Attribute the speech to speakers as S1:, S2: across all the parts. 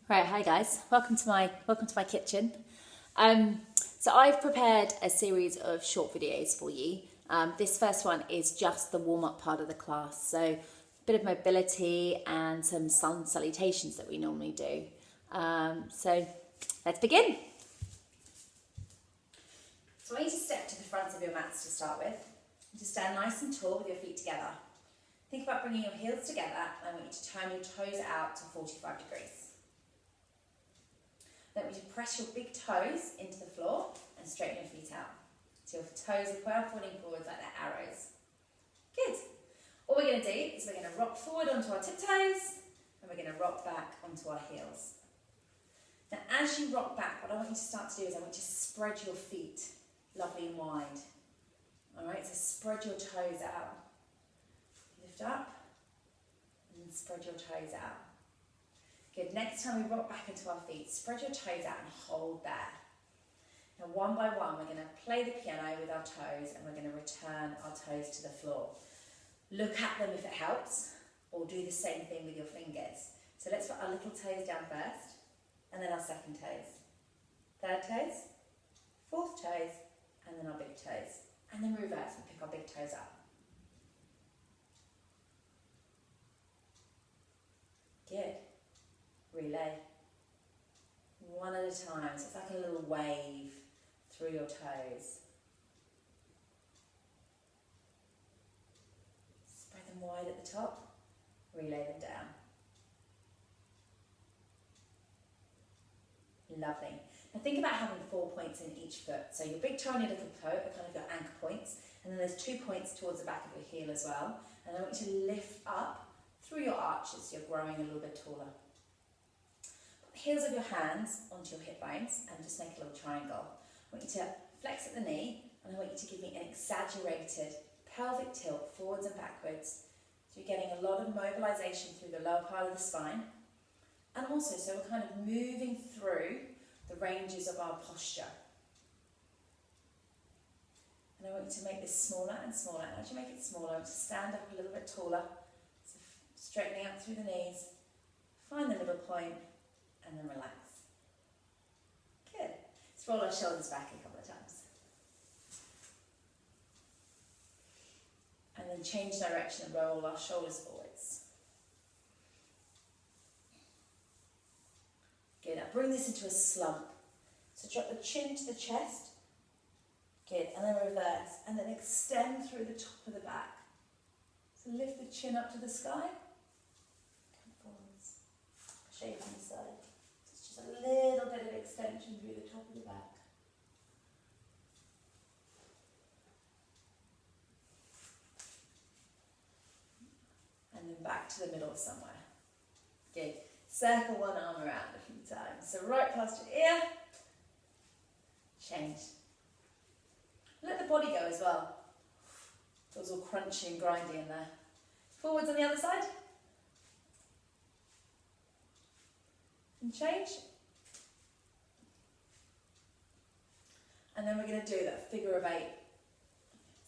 S1: Right, hi guys. Welcome to my kitchen. So I've prepared a series of short videos for you. This first one is just the warm-up part of the class, so a bit of mobility and some sun salutations that we normally do. So let's begin. So I want you to step to the front of your mats to start with. Just stand nice and tall with your feet together. Think about bringing your heels together, and I want you to turn your toes out to 45 degrees. I want you to press your big toes into the floor and straighten your feet out. So your toes are pointing forwards like they're arrows. Good. All we're going to do is we're going to rock forward onto our tiptoes and we're going to rock back onto our heels. Now as you rock back, what I want you to start to do is I want you to spread your feet lovely and wide. Alright, so spread your toes out. Lift up and then spread your toes out. Good, next time we rock back into our feet, spread your toes out and hold there. Now one by one, we're going to play the piano with our toes and we're going to return our toes to the floor. Look at them if it helps, or do the same thing with your fingers. So let's put our little toes down first, and then our second toes. Third toes, fourth toes, and then our big toes. And then reverse and pick our big toes up. Good. Relay. One at a time, so it's like a little wave through your toes. Spread them wide at the top, relay them down. Lovely. Now think about having 4 points in each foot. So your big toe and your little toe are kind of your anchor points, and then there's 2 points towards the back of your heel as well. And I want you to lift up through your arches so you're growing a little bit taller. Heels of your hands onto your hip bones and just make a little triangle. I want you to flex at the knee, and I want you to give me an exaggerated pelvic tilt forwards and backwards. So you're getting a lot of mobilization through the lower part of the spine, and also so we're kind of moving through the ranges of our posture. And I want you to make this smaller and smaller. And as you make it smaller, I want you to stand up a little bit taller, so straightening out through the knees, find the middle point, and then relax. Good. Let's roll our shoulders back a couple of times. And then change direction and roll our shoulders forwards. Good. Now bring this into a slump. So drop the chin to the chest. Good. And then reverse. And then extend through the top of the back. So lift the chin up to the sky. Come forwards. Show you from the side. A little bit of extension through the top of the back. And then back to the middle somewhere. Good. Circle one arm around a few times. So right past your ear. Change. Let the body go as well. Feels all crunchy and grindy in there. Forwards on the other side. And change. And then we're going to do that figure of 8.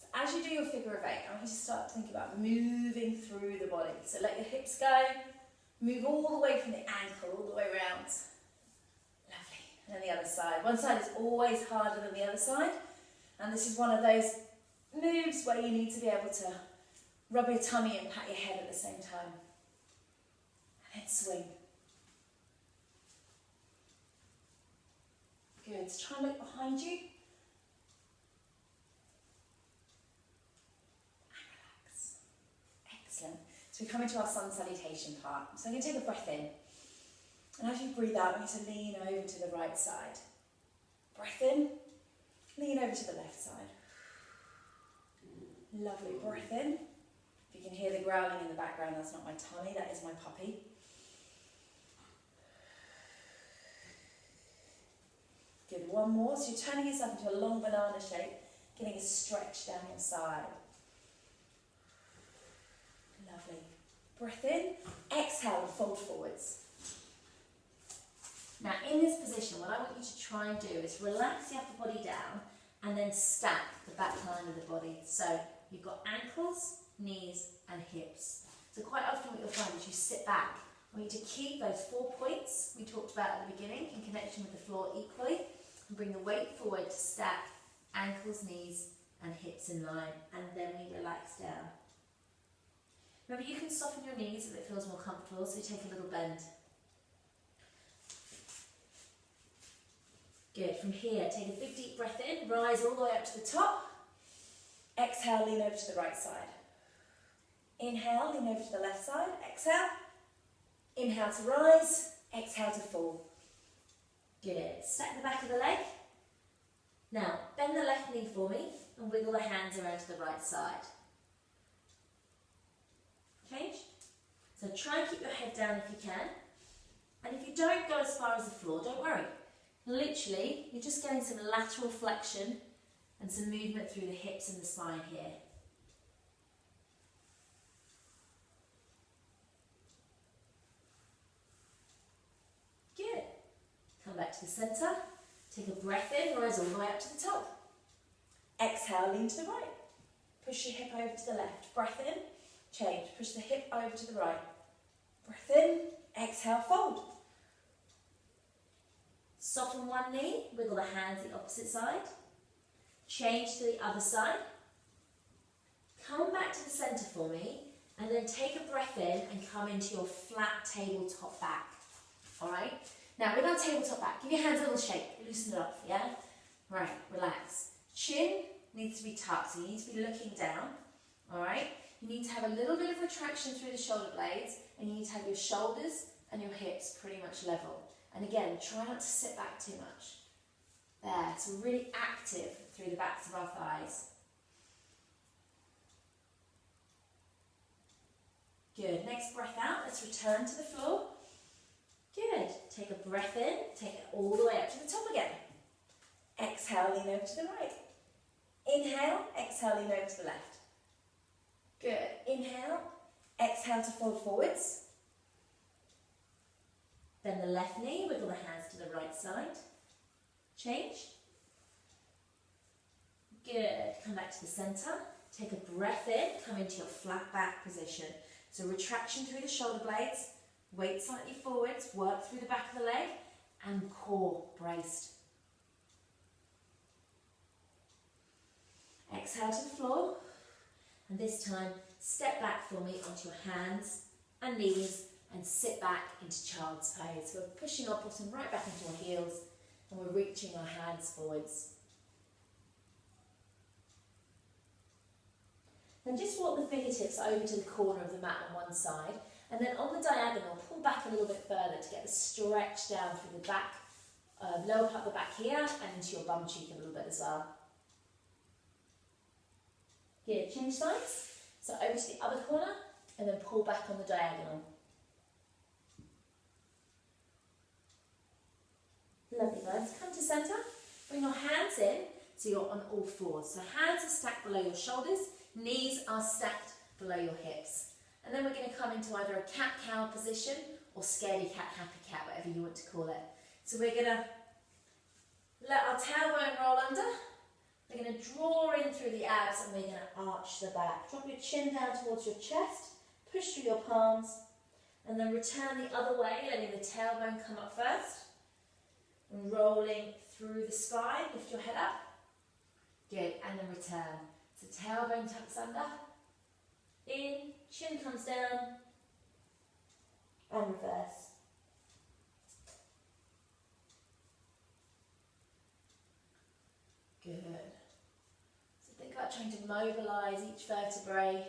S1: So as you do your figure of 8, I want you to start to think about moving through the body. So let your hips go, move all the way from the ankle, all the way around. Lovely. And then the other side. One side is always harder than the other side. And this is one of those moves where you need to be able to rub your tummy and pat your head at the same time. And then swing. Good. So try and look behind you. So we come into our sun salutation part. So I'm going to take a breath in. And as you breathe out, I want you to lean over to the right side. Breath in, lean over to the left side. Lovely. Breath in. If you can hear the growling in the background, that's not my tummy, that is my puppy. Good. One more. So you're turning yourself into a long banana shape, getting a stretch down your side. Lovely. Breath in, exhale and fold forwards. Now in this position, what I want you to try and do is relax the upper body down and then stack the back line of the body. So you've got ankles, knees and hips. So quite often what you'll find is you sit back I want you to keep those 4 points we talked about at the beginning in connection with the floor equally, and bring the weight forward to stack ankles, knees and hips in line, and then we relax down. Remember, you can soften your knees if it feels more comfortable, so take a little bend. Good. From here, take a big deep breath in, rise all the way up to the top. Exhale, lean over to the right side. Inhale, lean over to the left side. Exhale. Inhale to rise. Exhale to fall. Good. Stack the back of the leg. Now, bend the left knee for me and wiggle the hands around to the right side. Change. So try and keep your head down if you can. And if you don't go as far as the floor, don't worry. Literally, you're just getting some lateral flexion and some movement through the hips and the spine here. Good. Come back to the centre. Take a breath in, rise all the way up to the top. Exhale, lean to the right. Push your hip over to the left. Breath in, change. Push the hip over to the right. Breath in, exhale, fold. Soften one knee, wiggle the hands the opposite side. Change to the other side. Come back to the centre for me, and then take a breath in and come into your flat tabletop back. Alright? Now with our tabletop back, give your hands a little shake, loosen it up, yeah? Right, relax. Chin needs to be tucked, so you need to be looking down. Alright? You need to have a little bit of retraction through the shoulder blades, and you need to have your shoulders and your hips pretty much level. And again, try not to sit back too much. There, so we're really active through the backs of our thighs. Good, next breath out, let's return to the floor. Good, take a breath in, take it all the way up to the top again. Exhale, lean over to the right. Inhale, exhale, lean over to the left. Good, inhale, exhale to fold forwards. Bend the left knee, wiggle the hands to the right side. Change. Good. Come back to the centre. Take a breath in, come into your flat back position. So retraction through the shoulder blades, weight slightly forwards, work through the back of the leg, and core braced. Exhale to the floor, and this time step back for me onto your hands and knees and sit back into child's pose. So we're pushing our bottom right back into our heels and we're reaching our hands forwards. Then just walk the fingertips over to the corner of the mat on one side, and then on the diagonal pull back a little bit further to get the stretch down through the back, lower part of the back here and into your bum cheek a little bit as well. Good, change sides. So over to the other corner and then pull back on the diagonal. Lovely guys, come to centre, bring your hands in so you're on all fours. So hands are stacked below your shoulders, knees are stacked below your hips. And then we're going to come into either a cat-cow position or scaredy cat, happy cat, whatever you want to call it. So we're going to let our tailbone roll under. We're going to draw in through the abs and we're going to arch the back. Drop your chin down towards your chest, push through your palms, and then return the other way, letting the tailbone come up first. And rolling through the spine, lift your head up. Good, and then return. So tailbone tucks under, in, chin comes down, and reverse. Good. So think about trying to mobilise each vertebrae.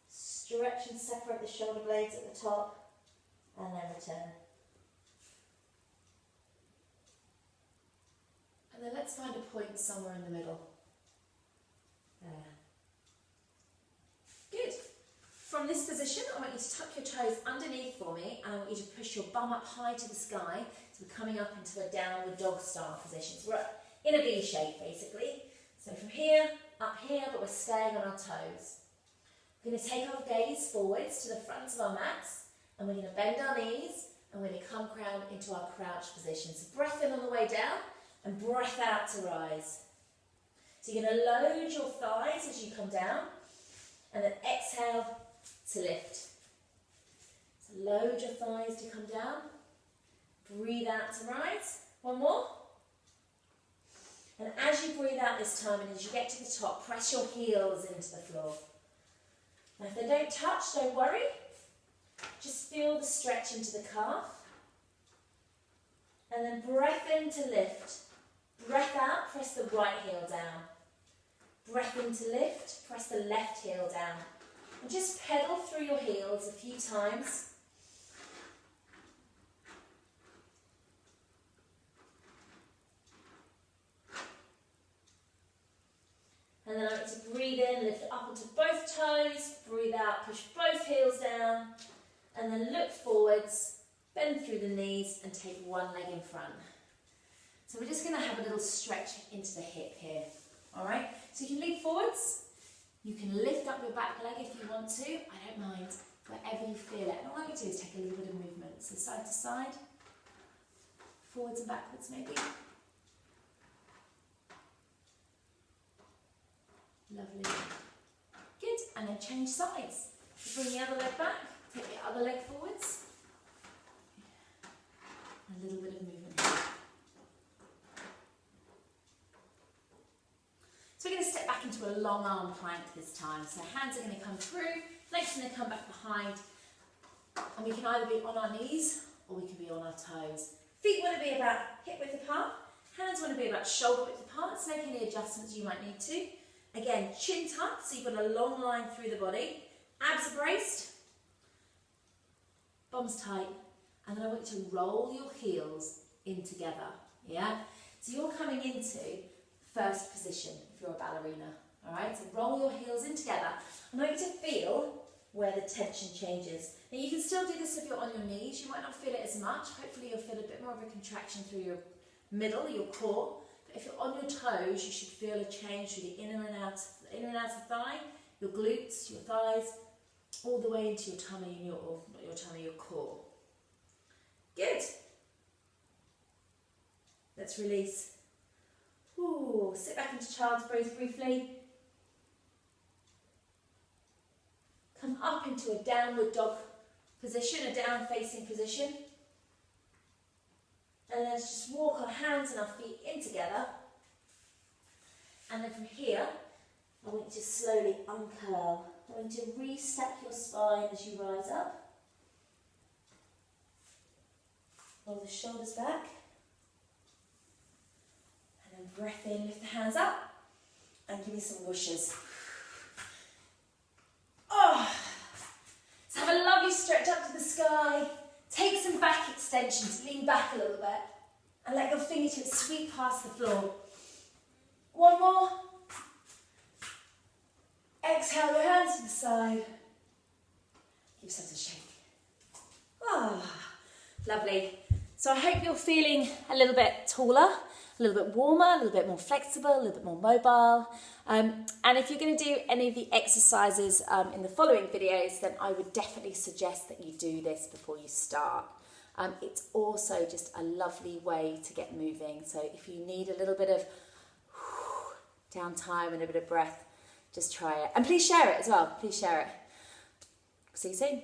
S1: Stretch and separate the shoulder blades at the top, and then return. And then let's find a point somewhere in the middle. There. Good. From this position, I want you to tuck your toes underneath for me, and I want you to push your bum up high to the sky. So we're coming up into a downward dog style position. So we're in a V shape, basically. So from here, up here, but we're staying on our toes. We're going to take our gaze forwards to the fronts of our mats, and we're going to bend our knees, and we're going to come down into our crouch position. So breath in on the way down, and breath out to rise. So you're going to load your thighs as you come down, and then exhale to lift. So load your thighs to come down. Breathe out to rise. One more. And as you breathe out this time and as you get to the top, press your heels into the floor. Now if they don't touch, don't worry. Just feel the stretch into the calf. And then breath in to lift. Breath out, press the right heel down. Breath in to lift, press the left heel down. And just pedal through your heels a few times. And then I want to breathe in, lift up onto both toes, breathe out, push both heels down, and then look forwards, bend through the knees and take one leg in front. So we're just going to have a little stretch into the hip here, all right? So you can lean forwards, you can lift up your back leg if you want to, I don't mind, wherever you feel it. And all I want to do is take a little bit of movement, so side to side, forwards and backwards maybe. Lovely. Good, and then change sides. So bring the other leg back, take the other leg forwards. A little bit of movement here. So we're going to step back into a long arm plank this time. So hands are going to come through, legs are going to come back behind. And we can either be on our knees or we can be on our toes. Feet want to be about hip width apart. Hands want to be about shoulder width apart. So make any adjustments you might need to. Again, chin tucked, so you've got a long line through the body. Abs are braced. Bums tight. And then I want you to roll your heels in together. Yeah? So you're coming into first position if you're a ballerina. Alright? So roll your heels in together. I want you to feel where the tension changes. Now you can still do this if you're on your knees. You might not feel it as much. Hopefully you'll feel a bit more of a contraction through your middle, your core. If you're on your toes, you should feel a change through the inner and outer thigh, your glutes, your thighs, all the way into your tummy and your core. Good. Let's release. Ooh, sit back into child's pose briefly. Come up into a downward dog position, a down facing position. And then let's just walk our hands and our feet in together. And then from here, I want you to slowly uncurl. I want you to re-step your spine as you rise up. Roll the shoulders back. And then breath in, lift the hands up. And give me some whooshes. Oh! So have a lovely stretch up to the sky. Take some back extensions, lean back a little bit, and let your fingertips sweep past the floor. One more. Exhale, your hands to the side. Give yourselves a shake. Ah, lovely. So I hope you're feeling a little bit taller, a little bit warmer, a little bit more flexible, a little bit more mobile. And if you're going to do any of the exercises in the following videos, then I would definitely suggest that you do this before you start. It's also just a lovely way to get moving. So if you need a little bit of downtime and a bit of breath, just try it. And please share it as well. Please share it. See you soon.